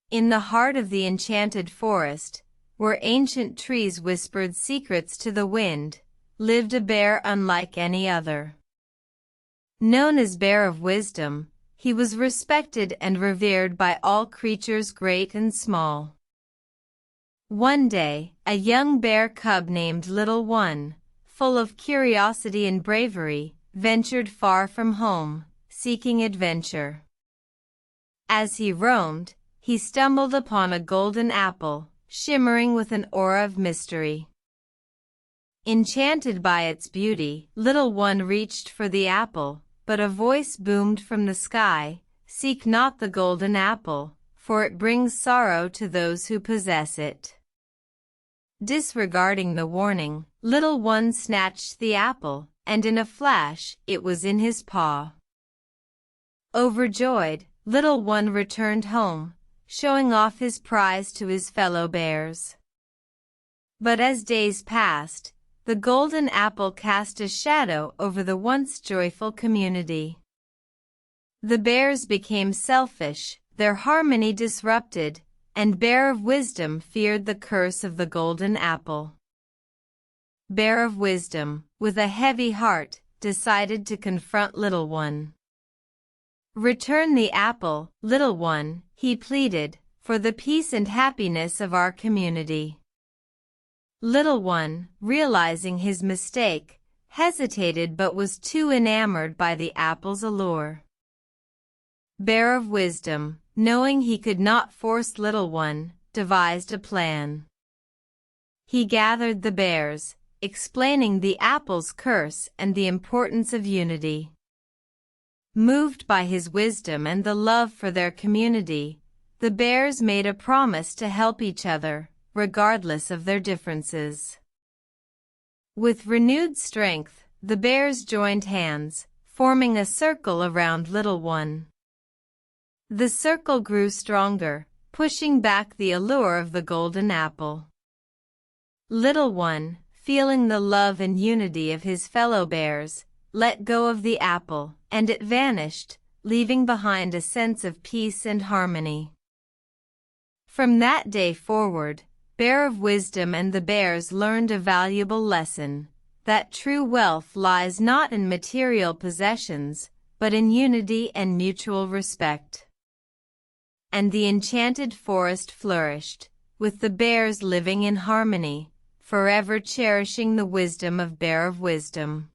In the heart of the enchanted forest, where ancient trees whispered secrets to the wind, lived a bear unlike any other. Known as Bear of Wisdom, he was respected and revered by all creatures great and small. One day, a young bear cub named Little One, full of curiosity and bravery, ventured far from home, seeking adventure. As he roamed, he stumbled upon a golden apple, shimmering with an aura of mystery. Enchanted by its beauty, Little One reached for the apple, but a voice boomed from the sky, "Seek not the golden apple, for it brings sorrow to those who possess it." Disregarding the warning, Little One snatched the apple, and in a flash, it was in his paw. Overjoyed, Little One returned home, showing off his prize to his fellow bears. But as days passed, the golden apple cast a shadow over the once joyful community. The bears became selfish, their harmony disrupted, and Bear of Wisdom feared the curse of the golden apple. Bear of Wisdom, with a heavy heart, decided to confront Little One. "Return the apple, Little One," he pleaded, "for the peace and happiness of our community." Little One, realizing his mistake, hesitated but was too enamored by the apple's allure. Bear of Wisdom, knowing he could not force Little One, devised a plan. He gathered the bears, explaining the apple's curse and the importance of unity. Moved by his wisdom and the love for their community, the bears made a promise to help each other, regardless of their differences. With renewed strength, the bears joined hands, forming a circle around Little One. The circle grew stronger, pushing back the allure of the golden apple. Little One, feeling the love and unity of his fellow bears, let go of the apple, and it vanished, leaving behind a sense of peace and harmony. From that day forward, Bear of Wisdom and the bears learned a valuable lesson, that true wealth lies not in material possessions, but in unity and mutual respect. And the enchanted forest flourished, with the bears living in harmony, forever cherishing the wisdom of Bear of Wisdom.